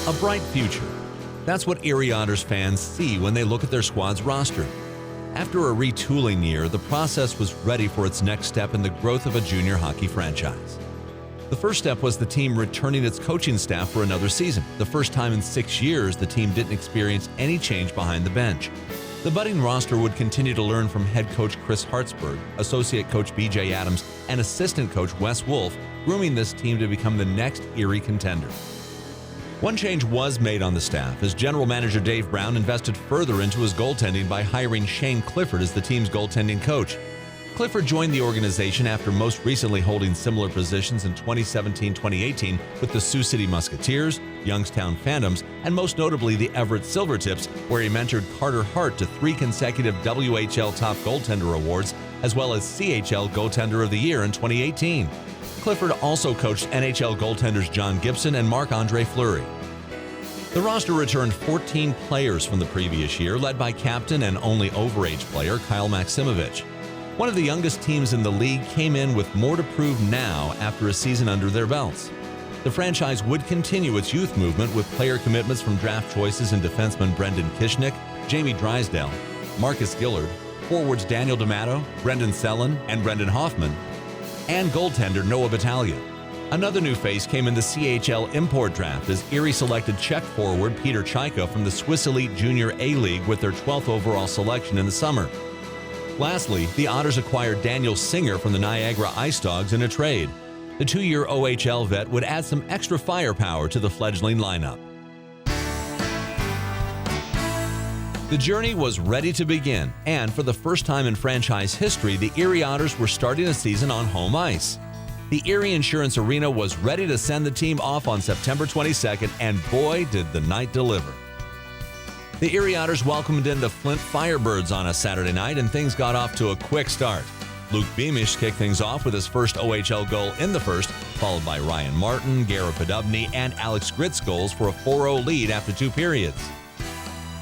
A bright future. That's what Erie Otters fans see when they look at their squad's roster. After a retooling year, the process was ready for its next step in the growth of a junior hockey franchise. The first step was the team returning its coaching staff for another season. The first time in 6 years the team didn't experience any change behind the bench. The budding roster would continue to learn from head coach Chris Hartsburg, associate coach B.J. Adams, and assistant coach Wes Wolf, grooming this team to become the next Erie contender. One change was made on the staff as general manager Dave Brown invested further into his goaltending by hiring Shane Clifford as the team's goaltending coach. Clifford joined the organization after most recently holding similar positions in 2017-2018 with the Sioux City Musketeers, Youngstown Phantoms, and most notably the Everett Silvertips, where he mentored Carter Hart to 3 consecutive WHL Top Goaltender Awards, as well as CHL Goaltender of the Year in 2018. Clifford also coached NHL goaltenders John Gibson and Marc-Andre Fleury. The roster returned 14 players from the previous year, led by captain and only overage player Kyle Maximovich. One of the youngest teams in the league came in with more to prove now after a season under their belts. The franchise would continue its youth movement with player commitments from draft choices in defenseman Brendan Kishnick, Jamie Drysdale, Marcus Gillard, forwards Daniel D'Amato, Brendan Sellen, and Brendan Hoffman, and goaltender Noah Battaglia. Another new face came in the CHL import draft as Erie selected Czech forward Peter Chaika from the Swiss Elite Junior A League with their 12th overall selection in the summer. Lastly, the Otters acquired Daniel Singer from the Niagara Ice Dogs in a trade. The 2-year OHL vet would add some extra firepower to the fledgling lineup. The journey was ready to begin, and for the first time in franchise history, the Erie Otters were starting a season on home ice. The Erie Insurance Arena was ready to send the team off on September 22nd, and boy, did the night deliver. The Erie Otters welcomed in the Flint Firebirds on a Saturday night, and things got off to a quick start. Luke Beamish kicked things off with his first OHL goal in the first, followed by Ryan Martin, Garrett Podubny, and Alex Gritz goals for a 4-0 lead after 2 periods.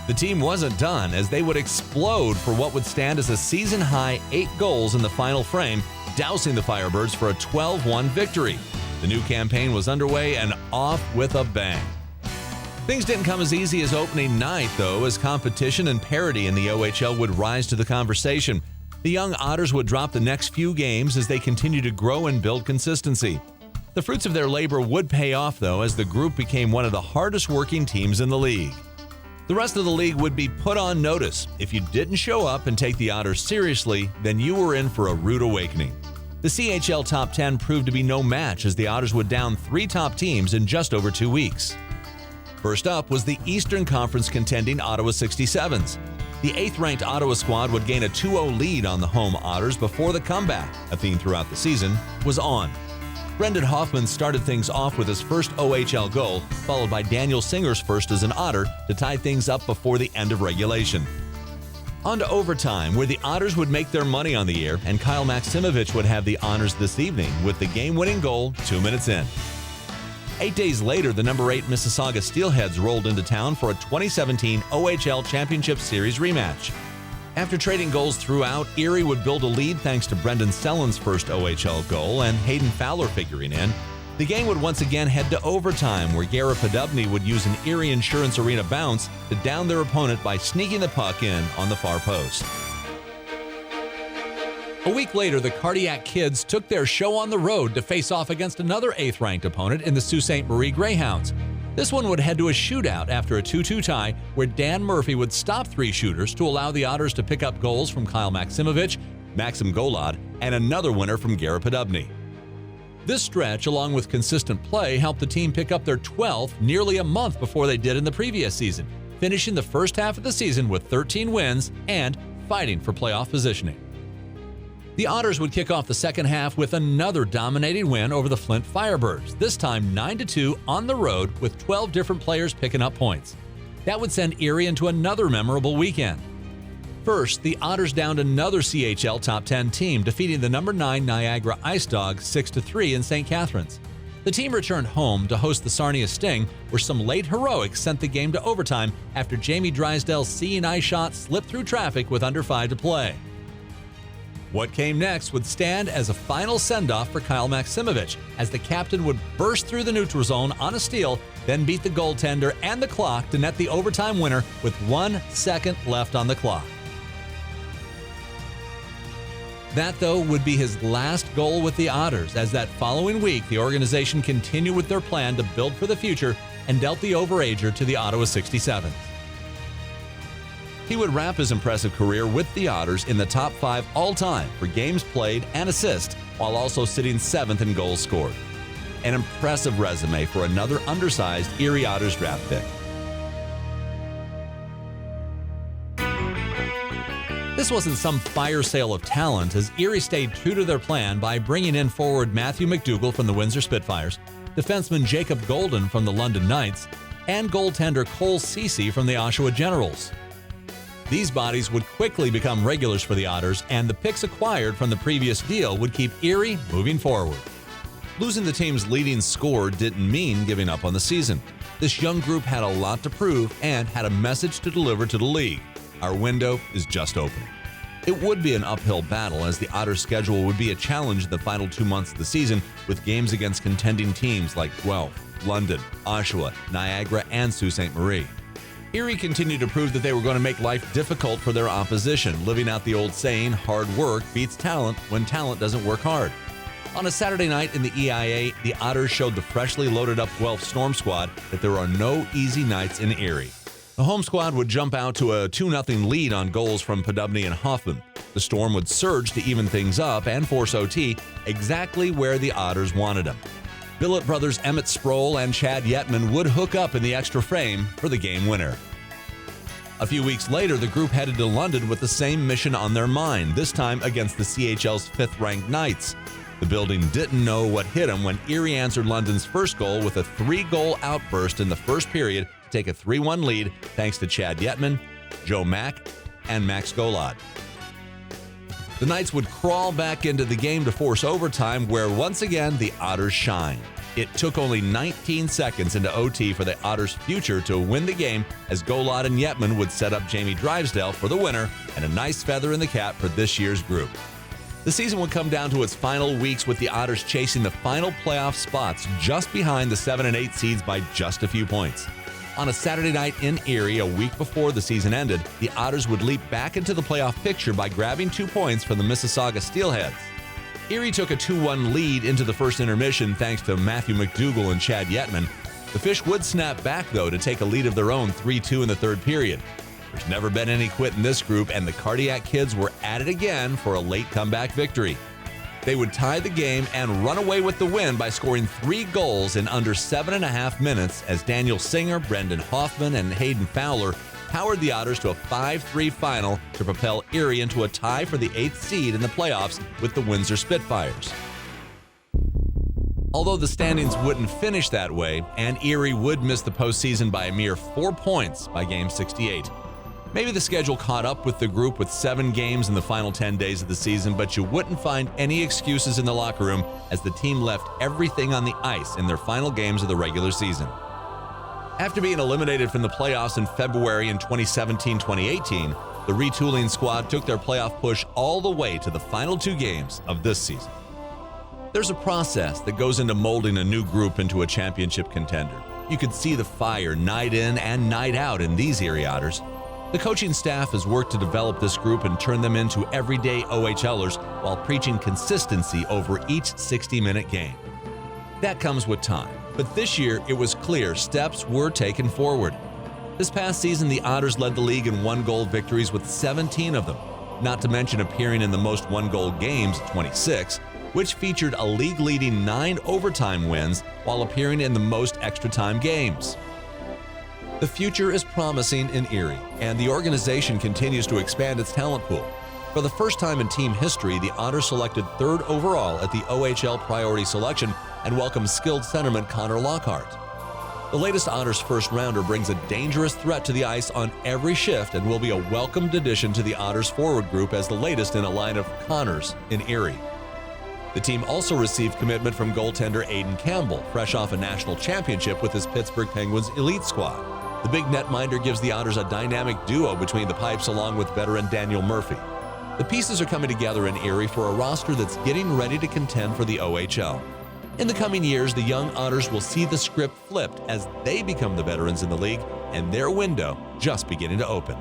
The team wasn't done as they would explode for what would stand as a season-high 8 goals in the final frame, dousing the Firebirds for a 12-1 victory. The new campaign was underway and off with a bang. Things didn't come as easy as opening night, though, as competition and parity in the OHL would rise to the conversation. The young Otters would drop the next few games as they continued to grow and build consistency. The fruits of their labor would pay off, though, as the group became one of the hardest-working teams in the league. The rest of the league would be put on notice. If you didn't show up and take the Otters seriously, then you were in for a rude awakening. The CHL Top 10 proved to be no match as the Otters would down 3 top teams in just over 2 weeks. First up was the Eastern Conference contending Ottawa 67s. The 8th-ranked Ottawa squad would gain a 2-0 lead on the home Otters before the comeback, a theme throughout the season, was on. Brendan Hoffman started things off with his first OHL goal, followed by Daniel Singer's first as an Otter to tie things up before the end of regulation. On to overtime, where the Otters would make their money on the year, and Kyle Maximovich would have the honors this evening with the game-winning goal 2 minutes in. 8 days later, the number 8 Mississauga Steelheads rolled into town for a 2017 OHL Championship Series rematch. After trading goals throughout, Erie would build a lead thanks to Brendan Sellen's first OHL goal and Hayden Fowler figuring in. The game would once again head to overtime, where Garrett Podubny would use an Erie Insurance Arena bounce to down their opponent by sneaking the puck in on the far post. A week later, the Cardiac Kids took their show on the road to face off against another 8th-ranked opponent in the Sault Ste. Marie Greyhounds. This one would head to a shootout after a 2-2 tie, where Dan Murphy would stop 3 shooters to allow the Otters to pick up goals from Kyle Maximovich, Maxim Golod, and another winner from Garrett Podubny. This stretch, along with consistent play, helped the team pick up their 12th nearly a month before they did in the previous season, finishing the first half of the season with 13 wins and fighting for playoff positioning. The Otters would kick off the second half with another dominating win over the Flint Firebirds, this time 9-2 on the road with 12 different players picking up points. That would send Erie into another memorable weekend. First, the Otters downed another CHL Top 10 team, defeating the number 9 Niagara Ice Dogs 6-3 in St. Catharines. The team returned home to host the Sarnia Sting, where some late heroics sent the game to overtime after Jamie Drysdale's seeing eye shot slipped through traffic with under 5 to play. What came next would stand as a final send-off for Kyle Maximovich, as the captain would burst through the neutral zone on a steal, then beat the goaltender and the clock to net the overtime winner with 1 second left on the clock. That, though, would be his last goal with the Otters, as that following week the organization continued with their plan to build for the future and dealt the overager to the Ottawa 67s. He would wrap his impressive career with the Otters in the top 5 all-time for games played and assists, while also sitting 7th in goals scored. An impressive resume for another undersized Erie Otters draft pick. This wasn't some fire sale of talent, as Erie stayed true to their plan by bringing in forward Matthew McDougall from the Windsor Spitfires, defenseman Jacob Golden from the London Knights, and goaltender Cole Ceci from the Oshawa Generals. These bodies would quickly become regulars for the Otters, and the picks acquired from the previous deal would keep Erie moving forward. Losing the team's leading scorer didn't mean giving up on the season. This young group had a lot to prove and had a message to deliver to the league. Our window is just opening. It would be an uphill battle, as the Otters' schedule would be a challenge in the final 2 months of the season, with games against contending teams like Guelph, London, Oshawa, Niagara, and Sault Ste. Marie. Erie continued to prove that they were going to make life difficult for their opposition, living out the old saying, hard work beats talent when talent doesn't work hard. On a Saturday night in the EIA, the Otters showed the freshly loaded up Guelph Storm squad that there are no easy nights in Erie. The home squad would jump out to a 2-0 lead on goals from Podubny and Hoffman. The Storm would surge to even things up and force OT, exactly where the Otters wanted them. Billet brothers Emmett Sproul and Chad Yetman would hook up in the extra frame for the game winner. A few weeks later, the group headed to London with the same mission on their mind, this time against the CHL's 5th-ranked Knights. The building didn't know what hit them when Erie answered London's first goal with a 3-goal outburst in the first period to take a 3-1 lead, thanks to Chad Yetman, Joe Mack, and Max Golod. The Knights would crawl back into the game to force overtime, where once again the Otters shined. It took only 19 seconds into OT for the Otters' future to win the game, as Golod and Yetman would set up Jamie Drysdale for the winner, and a nice feather in the cap for this year's group. The season would come down to its final weeks, with the Otters chasing the final playoff spots just behind the 7 and 8 seeds by just a few points. On a Saturday night in Erie, a week before the season ended, the Otters would leap back into the playoff picture by grabbing 2 points from the Mississauga Steelheads. Erie took a 2-1 lead into the first intermission thanks to Matthew McDougall and Chad Yetman. The Fish would snap back, though, to take a lead of their own 3-2 in the third period. There's never been any quit in this group, and the Cardiac Kids were at it again for a late comeback victory. They would tie the game and run away with the win by scoring 3 goals in under 7.5 minutes, as Daniel Singer, Brendan Hoffman, and Hayden Fowler powered the Otters to a 5-3 final to propel Erie into a tie for the 8th seed in the playoffs with the Windsor Spitfires. Although the standings wouldn't finish that way, and Erie would miss the postseason by a mere 4 points by Game 68. Maybe the schedule caught up with the group with 7 games in the final 10 days of the season, but you wouldn't find any excuses in the locker room, as the team left everything on the ice in their final games of the regular season. After being eliminated from the playoffs in February in 2017-2018, the retooling squad took their playoff push all the way to the final 2 games of this season. There's a process that goes into molding a new group into a championship contender. You could see the fire night in and night out in these Erie Otters. The coaching staff has worked to develop this group and turn them into everyday OHLers while preaching consistency over each 60-minute game. That comes with time, but this year it was clear steps were taken forward. This past season, the Otters led the league in 1-goal victories with 17 of them, not to mention appearing in the most 1-goal games, 26, which featured a league-leading 9 overtime wins while appearing in the most extra-time games. The future is promising in Erie, and the organization continues to expand its talent pool. For the first time in team history, the Otters selected 3rd overall at the OHL priority selection and welcomed skilled centerman Connor Lockhart. The latest Otters first-rounder brings a dangerous threat to the ice on every shift and will be a welcomed addition to the Otters forward group as the latest in a line of Connors in Erie. The team also received commitment from goaltender Aidan Campbell, fresh off a national championship with his Pittsburgh Penguins elite squad. The big netminder gives the Otters a dynamic duo between the pipes along with veteran Daniel Murphy. The pieces are coming together in Erie for a roster that's getting ready to contend for the OHL. In the coming years, the young Otters will see the script flipped as they become the veterans in the league and their window just beginning to open.